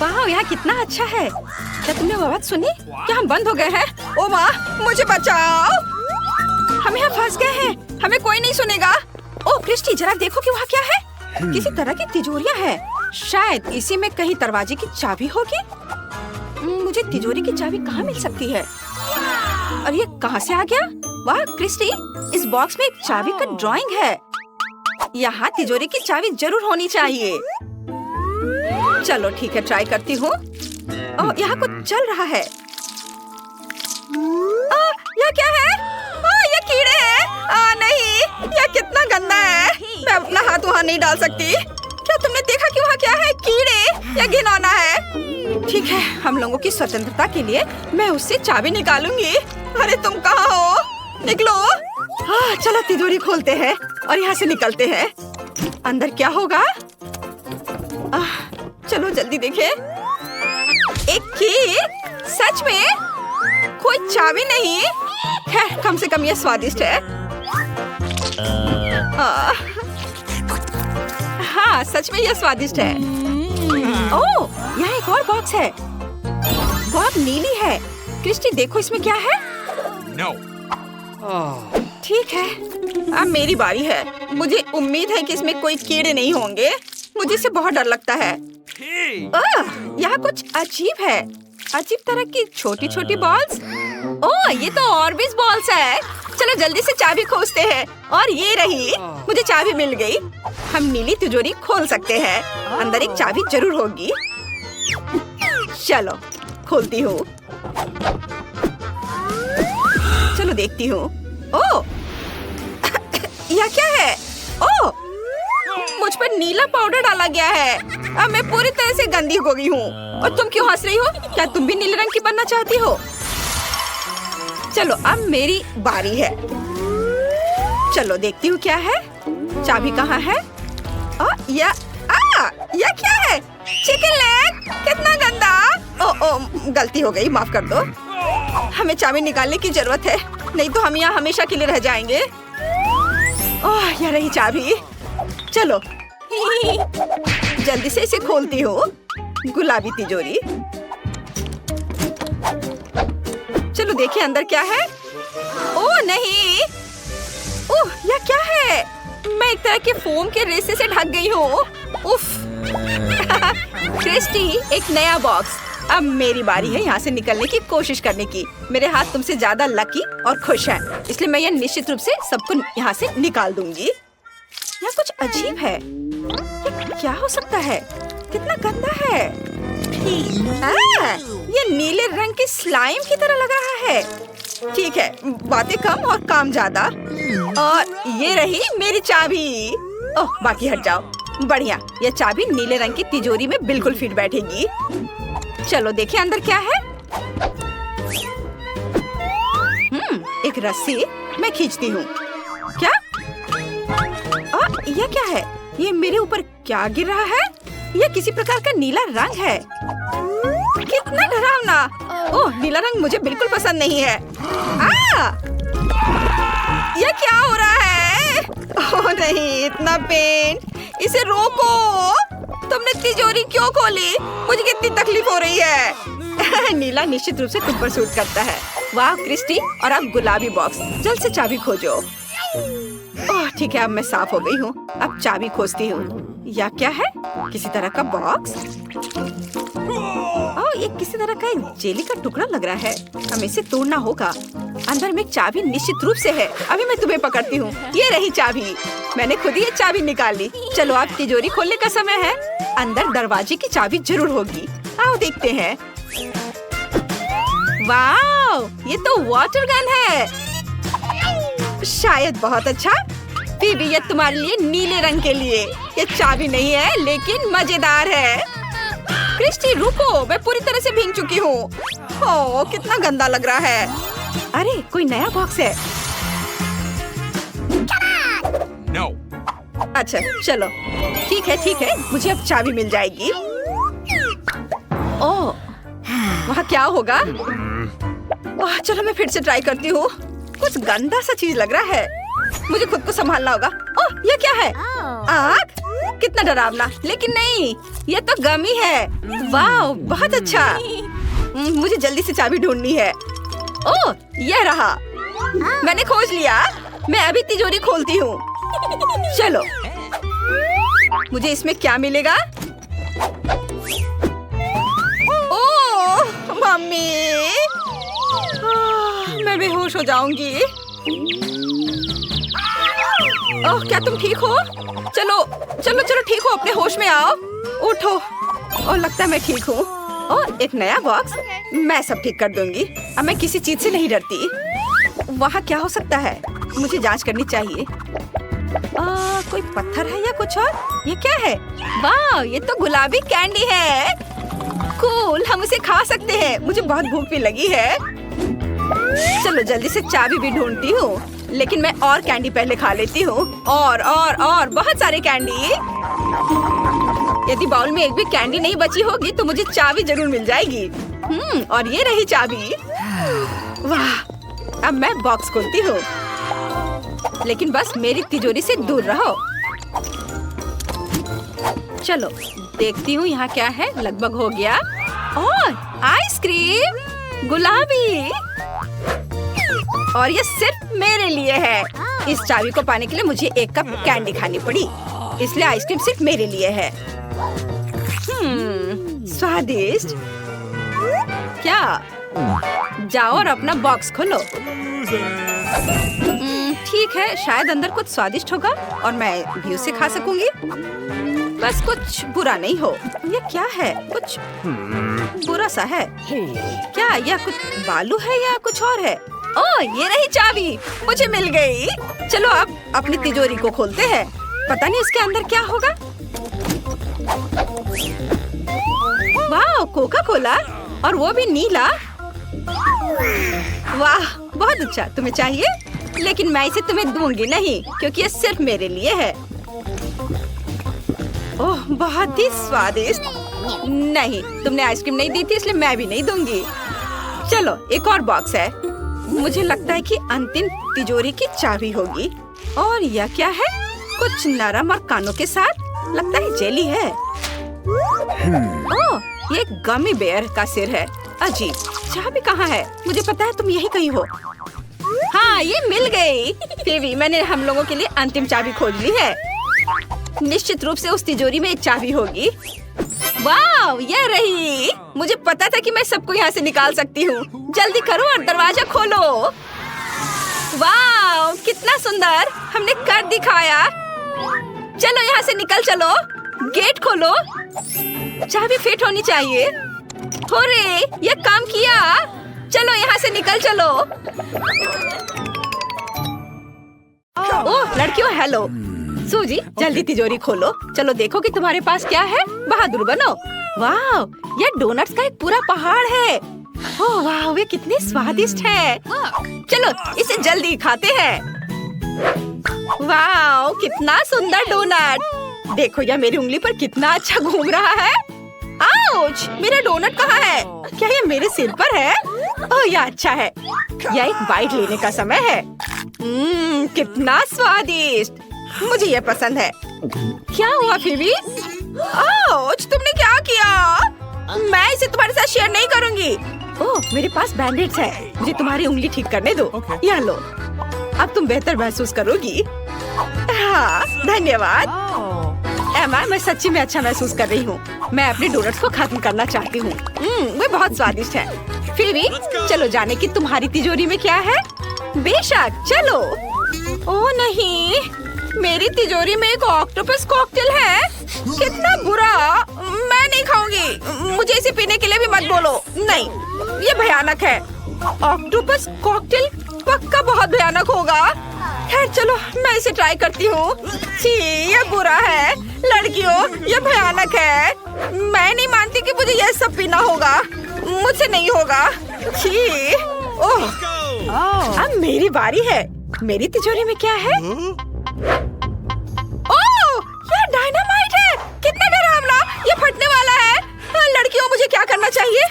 वाह, यहाँ कितना अच्छा है। क्या तुमने वो आवाज सुनी? क्या हम बंद हो गए हैं? ओ माँ, मुझे बचाओ, हम यहाँ फंस गए हैं, हमें कोई नहीं सुनेगा। ओ क्रिस्टी, जरा देखो कि वहाँ क्या है। किसी तरह की तिजोरियाँ हैं, शायद इसी में कहीं दरवाजे की चाबी होगी। मुझे तिजोरी की चाबी कहाँ मिल सकती है? और ये कहाँ से आ गया? वाह क्रिस्टी, इस बॉक्स में एक चाबी का ड्राइंग है। यहाँ तिजोरी की चाबी जरूर होनी चाहिए। चलो ठीक है, ट्राई करती हूँ। ओह, यहाँ कुछ चल रहा है। यह क्या है? ये कीड़े हैं। नहीं, यह कितना गंदा है। मैं अपना हाथ वहाँ नहीं डाल सकती। क्या तुमने देखा कि वहाँ क्या है? कीड़े, यह घिनौना है। ठीक है, हम लोगों की स्वतंत्रता के लिए मैं उससे चाबी निकालूंगी। अरे तुम कहाँ हो? निकलो। हाँ, चलो तिजोरी खोलते हैं और यहाँ से निकलते हैं। अंदर क्या होगा? चलो जल्दी देखें। एक की, सच में कोई चाबी नहीं। खैर, कम से कम ये स्वादिष्ट है। हाँ, सच में ये स्वादिष्ट है। ओह, यहाँ एक और बॉक्स है। बहुत नीली है। क्रिस्टी, देखो इसमें क्या है? No. ठीक है, अब मेरी बारी है। मुझे उम्मीद है कि इसमें कोई कीड़े नहीं होंगे। मुझे इससे बहुत डर लगता है। यहाँ कुछ अजीब है। अजीब तरह की छोटी छोटी बॉल्स। ओह, ये तो ऑर्बिस बॉल्स है। चलो जल्दी से चाबी खोजते हैं। और ये रही, मुझे चाबी मिल गई। हम नीली तिजोरी खोल सकते हैं। अंदर एक चाबी जरूर होगी। चलो खोलती हूँ। चलो देखती हूँ। ओह, यह क्या है? ओह, मुझ पर नीला पाउडर डाला गया है। अब मैं पूरी तरह से गंदी हो गई हूँ। और तुम क्यों हंस रही हो? क्या तुम भी नीले रंग की बनना चाहती हो? चलो अब मेरी बारी है। चलो देखती हूँ क्या है। चाबी कहाँ है? यह क्या है? चिकन लेग, कितना गंदा। ओ, गलती हो गई, माफ कर दो। हमें चाबी निकालने की जरूरत है, नहीं तो हम यहाँ हमेशा के लिए रह जाएंगे। ओह, यह रही चाबी। चलो जल्दी से इसे खोलती हूँ। गुलाबी तिजोरी। चलो देखिए अंदर क्या है। ओह नहीं, ओह यह क्या है? मैं एक तरह के फोम के रेसे से ढक गई हूँ। उफ। क्रिस्टी, एक नया बॉक्स। अब मेरी बारी है यहाँ से निकलने की कोशिश करने की। मेरे हाथ तुमसे ज्यादा लकी और खुश हैं, इसलिए मैं यह निश्चित रूप से सबको यहाँ से निकाल दूंगी। यह कुछ अजीब है। ये क्या हो सकता है? कितना गंदा है। ये नीले रंग की स्लाइम की तरह लग रहा है। ठीक है, बातें कम और काम ज्यादा। और ये रही मेरी चाबी। ओह, बाकी हट जाओ। बढ़िया, यह चाबी नीले रंग की तिजोरी में बिल्कुल फिट बैठेगी। चलो देखिए अंदर क्या है। एक रस्सी मैं खींचती हूँ। क्या? यह क्या है? ये मेरे ऊपर क्या गिर रहा है? यह किसी प्रकार का नीला रंग है। कितना डरावना। ओह, नीला रंग मुझे बिल्कुल पसंद नहीं है। यह क्या हो रहा है? ओह नहीं, इतना पेन। इसे रोको। तुमने तिजोरी क्यों खोली? मुझे कितनी तकलीफ हो रही है। नीला निश्चित रूप से तुम पर सूट करता है। वाह क्रिस्टी, और अब गुलाबी बॉक्स। जल्द से चाबी खोजो। ओह ठीक है, अब मैं साफ हो गई हूँ। अब चाबी खोजती हूँ। यह क्या है? किसी तरह का बॉक्स। ओह, ये किसी तरह का एक जेली का टुकड़ा लग रहा है। हमें इसे तोड़ना होगा। अंदर में एक चाबी निश्चित रूप से है। अभी मैं तुम्हें पकड़ती हूँ। ये रही चाबी। मैंने खुद ही ये चाबी निकाली। चलो अब तिजोरी खोलने का समय है। अंदर दरवाजे की चाबी जरूर होगी। आओ देखते हैं। वाओ, ये तो वाटर गन है। शायद बहुत अच्छा। बीबी, ये तुम्हारे लिए नीले रंग के लिए। ये चाबी नहीं है, लेकिन मजेदार है। क्रिस्टी रुको, मैं पूरी तरह से भीग चुकी हूँ। ओह, कितना गंदा लग रहा है। अरे कोई नया बॉक्स है। No. अच्छा चलो, ठीक है, मुझे अब चाबी मिल जाएगी। ओह, वहाँ क्या होगा? ओह, चलो मैं फिर से ट्राई करती हूँ। कुछ गंदा सा चीज लग रहा है। मुझे खुद को संभालना होगा। ओह, ये क्या है? आग? कितना डरावना, लेकिन नहीं, ये तो गमी है। वाह, बहुत अच्छा। मुझे जल्दी से चाबी ढूंढनी है। ओह, यह रहा। मैंने खोज लिया। मैं अभी तिजोरी खोलती हूँ। चलो, मुझे इसमें क्या मिलेगा? ओह, मम्मी, मैं बेहोश हो जाऊंगी। ओह, क्या तुम ठीक हो? चलो चलो चलो, ठीक हो, अपने होश में आओ। उठो। ओह, लगता है मैं ठीक हूँ। ओह, एक नया बॉक्स। मैं सब ठीक कर दूंगी। अब मैं किसी चीज से नहीं डरती। वहाँ क्या हो सकता है? मुझे जांच करनी चाहिए। कोई पत्थर है या कुछ और? ये क्या है? वाह, ये तो गुलाबी कैंडी है। कूल, हम उसे खा सकते हैं। मुझे बहुत भूख भी लगी है। चलो जल्दी से चाबी भी ढूंढती हूँ, लेकिन मैं और कैंडी पहले खा लेती हूँ। और बहुत सारे कैंडी। यदि बाउल में एक भी कैंडी नहीं बची होगी तो मुझे चाबी जरूर मिल जाएगी। और ये रही चाबी। वाह, अब मैं बॉक्स खोलती हूँ, लेकिन बस मेरी तिजोरी से दूर रहो। चलो देखती हूँ यहाँ क्या है। लगभग हो गया। और आइसक्रीम, गुलाबी, और ये सिर्फ मेरे लिए है। इस चाबी को पाने के लिए मुझे एक कप कैंडी खानी पड़ी, इसलिए आइसक्रीम सिर्फ मेरे लिए है। स्वादिष्ट। क्या? जाओ और अपना बॉक्स खोलो। ठीक है, शायद अंदर कुछ स्वादिष्ट होगा और मैं भी उसे खा सकूंगी। बस कुछ बुरा नहीं हो। ये क्या है? कुछ बुरा सा है। क्या यह कुछ बालू है या कुछ और है? ओह, ये रही चाबी। मुझे मिल गई। चलो अब अपनी तिजोरी को खोलते हैं। पता नहीं इसके अंदर क्या होगा। वाह, कोका कोला, और वो भी नीला। वाह, बहुत अच्छा। तुम्हें चाहिए? लेकिन मैं इसे तुम्हें दूंगी नहीं, क्योंकि ये सिर्फ मेरे लिए है। ओह, बहुत ही स्वादिष्ट। नहीं, तुमने आइसक्रीम नहीं दी थी, इसलिए मैं भी नहीं दूंगी। चलो, एक और बॉक्स है। मुझे लगता है कि अंतिम तिजोरी की चाबी होगी। और यह क्या है? कुछ नरम और कानों के साथ। लगता है जेली है। ओह, ये गमी बेयर का सिर है। अजीब। चाबी कहाँ है? मुझे पता है तुम यही कहीं हो। हाँ, ये मिल गई। फिर मैंने हम लोगों के लिए अंतिम चाबी खोज ली है। निश्चित रूप से उस तिजोरी में एक चाबी होगी। वाह, ये रही। मुझे पता था कि मैं सबको यहाँ से निकाल सकती हूँ। जल्दी करो और दरवाजा खोलो। वाह, कितना सुंदर। हमने कर दिखाया। चलो यहाँ से निकल चलो। गेट खोलो। चाबी फिट होनी चाहिए। होरे, ये काम किया। चलो यहाँ से निकल चलो। ओह, लड़कियों, हेलो। सूजी, जल्दी तिजोरी खोलो। चलो देखो कि तुम्हारे पास क्या है। बहादुर बनो। वाह, ये डोनट्स का एक पूरा पहाड़ है। ओह वाह, वे कितने स्वादिष्ट हैं। चलो इसे जल्दी खाते हैं। वाह, कितना सुंदर डोनट। देखो यह मेरी उंगली पर कितना अच्छा घूम रहा है। आउच, मेरा डोनट कहाँ है? क्या ये मेरे सिर पर है? ओह, यह अच्छा है। यह एक बाइट लेने का समय है। कितना स्वादिष्ट। मुझे यह पसंद है। क्या हुआ फिबी? आउच, तुमने क्या किया? मैं इसे तुम्हारे साथ शेयर नहीं करूंगी। ओह, मेरे पास बैंडेड्स है। मुझे तुम्हारी उंगली ठीक करने दो। यह लो। अब तुम बेहतर महसूस करोगी। हाँ, धन्यवाद। एमा, मैं सच्ची में अच्छा महसूस कर रही हूँ। मैं अपने डोनट्स को खत्म करना चाहती हूँ। वे बहुत स्वादिष्ट हैं। फिबी, चलो जाने की तुम्हारी तिजोरी में क्या है? बेशक, चलो। ओह नहीं, मेरी तिजोरी में एक ऑक्टोपस कॉकटेल है। कितना बुरा। मैं नहीं खाऊंगी। मुझे इसे पीने के लिए भी मत बोलो। नहीं, ये भयानक है। ऑक्टोपस कॉकटेल पक्का बहुत भयानक होगा। खैर चलो, मैं इसे ट्राई करती हूँ। छी, ये बुरा है। लड़कियों, ये भयानक है। मैं नहीं मानती कि मुझे यह सब पीना होगा। मुझसे नहीं होगा। छी। ओह, अब मेरी बारी है। मेरी तिजोरी में क्या है? ओह, ये डायनामाइट है। कितना डरावना। ये फटने वाला है। लड़कियों, मुझे क्या करना चाहिए?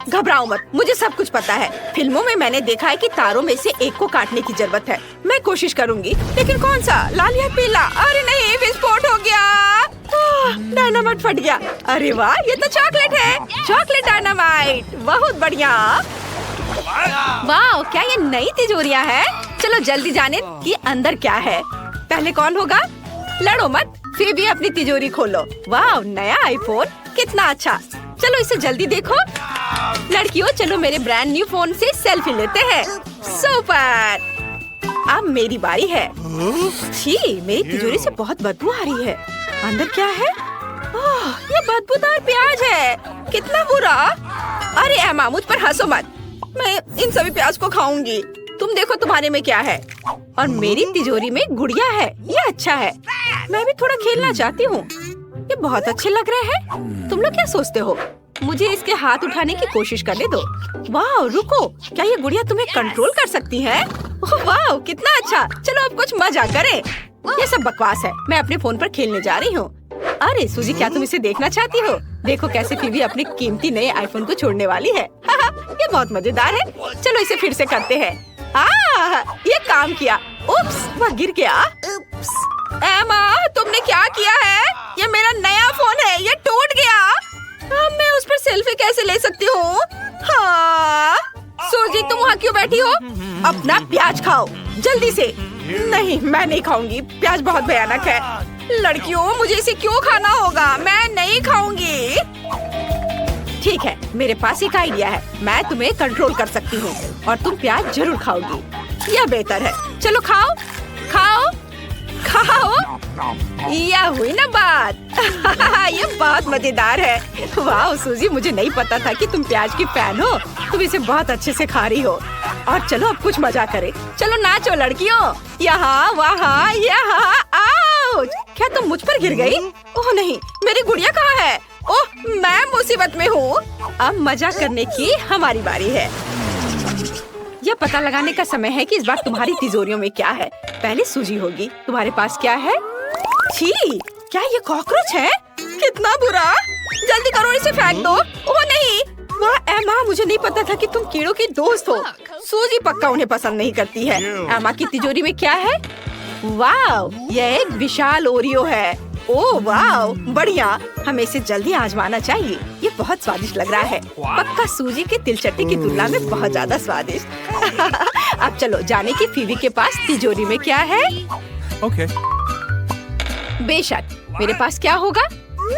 घबराओ मत, मुझे सब कुछ पता है। फिल्मों में मैंने देखा है कि तारों में से एक को काटने की जरूरत है। मैं कोशिश करूंगी, लेकिन कौन सा? लाल या पीला? अरे नहीं, विस्फोट हो गया। डायनामाइट फट गया। अरे वाह, ये तो चॉकलेट है। चॉकलेट डायनामाइट, बहुत बढ़िया। वाह, क्या ये नई तिजोरियां है? चलो जल्दी जाने कि अंदर क्या है। पहले कौन होगा? लड़ो मत, फिर भी अपनी तिजोरी खोलो। वाह, नया आईफोन, कितना अच्छा। चलो इसे जल्दी देखो। लड़कियों, चलो मेरे ब्रांड न्यू फोन से सेल्फी लेते हैं। सुपर। अब मेरी बारी है। छी, मेरी तिजोरी से बहुत बदबू आ रही है। अंदर क्या है? ओह, ये बदबूदार प्याज है। कितना बुरा। अरे एमा, मुझ पर हंसो मत। मैं इन सभी प्याज को खाऊंगी। तुम देखो तुम्हारे में क्या है। और मेरी तिजोरी में गुड़िया है। ये अच्छा है। मैं भी थोड़ा खेलना चाहती हूँ। ये बहुत अच्छे लग रहे हैं। तुम लोग क्या सोचते हो? मुझे इसके हाथ उठाने की कोशिश करने दो। वाह, रुको, क्या ये गुड़िया तुम्हें कंट्रोल कर सकती है? वाह, कितना अच्छा। चलो अब कुछ मजा करें। ये सब बकवास है। मैं अपने फोन पर खेलने जा रही हूँ। अरे सूजी, क्या तुम इसे देखना चाहती हो? देखो कैसे फिबी अपने कीमती नए आईफोन को छोड़ने वाली है। ये बहुत मजेदार है। चलो इसे फिर से करते हैं। ये काम किया। उप्स, वह गिर गया। एमा, तुमने क्या किया है? ये मेरा नया फोन है, ये टूट गया। अब मैं उस पर सेल्फी कैसे ले सकती हूँ? हाँ, सूजी, तुम वहाँ क्यों बैठी हो? अपना प्याज खाओ जल्दी से। नहीं, मैं नहीं खाऊंगी। प्याज बहुत भयानक है। लड़कियों, मुझे इसे क्यों खाना होगा? मैं नहीं खाऊंगी। ठीक है, मेरे पास एक आइडिया है। मैं तुम्हें कंट्रोल कर सकती हूँ और तुम प्याज जरूर खाओगी। यह बेहतर है। चलो खाओ, खाओ, खाओ। यह हुई ना बात। ये बहुत मजेदार है। वाह सूजी, मुझे नहीं पता था कि तुम प्याज की फैन हो। तुम इसे बहुत अच्छे से खा रही हो। और चलो अब कुछ मजा करें। चलो नाचो लड़कियों, यहाँ वहाँ यहाँ। आउच! क्या तुम मुझ पर गिर गई? ओह नहीं, मेरी गुड़िया कहाँ है? ओह, मैं मुसीबत में हूँ। अब मजा करने की हमारी बारी है। यह पता लगाने का समय है कि इस बार तुम्हारी तिजोरियों में क्या है। पहले सूजी होगी। तुम्हारे पास क्या है? छी, क्या ये कॉकरोच है? कितना बुरा। जल्दी करो, इसे फेंक दो। ओह नहीं। वाह एमा, मुझे नहीं पता था कि तुम कीड़ों की दोस्त हो। सूजी पक्का उन्हें पसंद नहीं करती है। एमा की तिजोरी में क्या है? वाह, यह एक विशाल ओरियो है। ओह वाह, बढ़िया। हमें इसे जल्दी आजमाना चाहिए। ये बहुत स्वादिष्ट लग रहा है। पक्का सूजी के तिलचट्टी की तुलना में बहुत ज्यादा स्वादिष्ट। अब चलो जाने की फीवी के पास तिजोरी में क्या है? Okay. बेशक, मेरे पास क्या होगा?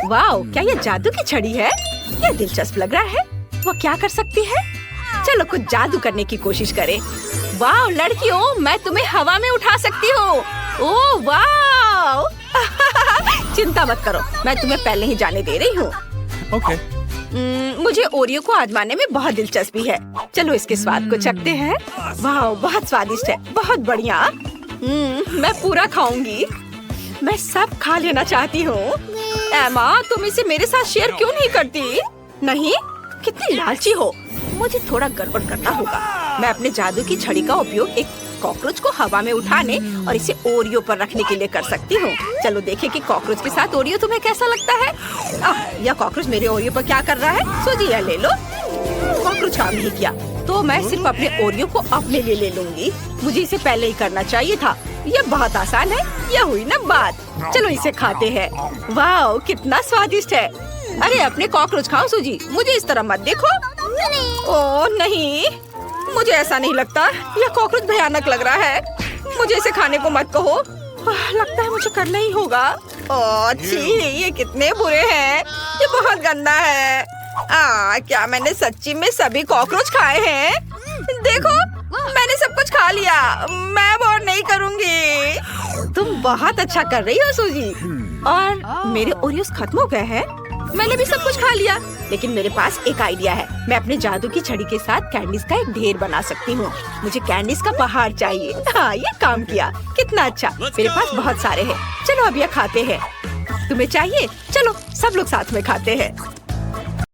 वाह, क्या ये जादू की छड़ी है? यह दिलचस्प लग रहा है। वो क्या कर सकती है? चलो कुछ जादू करने की कोशिश करें। वाह लड़कियों, मैं तुम्हें हवा में उठा सकती हूँ। ओह वाह। चिंता मत करो, मैं तुम्हें पहले ही जाने दे रही हूँ। Okay. मुझे ओरियो को आजमाने में बहुत दिलचस्पी है। चलो इसके स्वाद को चखते हैं। वाह, बहुत स्वादिष्ट है, बहुत बढ़िया। मैं पूरा खाऊंगी। मैं सब खा लेना चाहती हूँ। एमा, तुम इसे मेरे साथ शेयर क्यों नहीं करती? नहीं, कितनी लालची हो। मुझे थोड़ा गड़बड़ करना होगा। मैं अपने जादू की छड़ी का उपयोग एक कॉकरोच को हवा में उठाने और इसे ओरियो पर रखने के लिए कर सकती हूँ। चलो देखें कि कॉकरोच के साथ ओरियो तुम्हें कैसा लगता है। यह कॉकरोच मेरे ओरियो पर क्या कर रहा है? सूजी, यह ले लो। कॉकरोच काम नहीं किया, तो मैं सिर्फ अपने ओरियो को अपने लिए ले लूंगी। मुझे इसे पहले ही करना चाहिए था। यह बहुत आसान है। यह हुई ना बात। चलो इसे खाते हैं। वाह, कितना स्वादिष्ट है। अरे अपने कॉकरोच खाओ सूजी, मुझे इस तरह मत देखो। ओह नहीं, मुझे ऐसा नहीं लगता। यह कॉकरोच भयानक लग रहा है। मुझे इसे खाने को मत कहो। लगता है मुझे करना ही होगा। ओह छी, ये कितने बुरे हैं। ये बहुत गंदा है। क्या मैंने सच्ची में सभी कॉकरोच खाए हैं? देखो, मैंने सब कुछ खा लिया। मैं और नहीं करूँगी। तुम बहुत अच्छा कर रही हो सूजी। और मेरे ओरियोस खत्म हो गए हैं। मैंने भी सब कुछ खा लिया, लेकिन मेरे पास एक आइडिया है। मैं अपने जादू की छड़ी के साथ कैंडीज का एक ढेर बना सकती हूँ। मुझे कैंडीज का पहाड़ चाहिए। हाँ, ये काम किया। कितना अच्छा। मेरे पास बहुत सारे हैं। चलो अब यह खाते हैं। तुम्हें चाहिए? चलो सब लोग साथ में खाते हैं।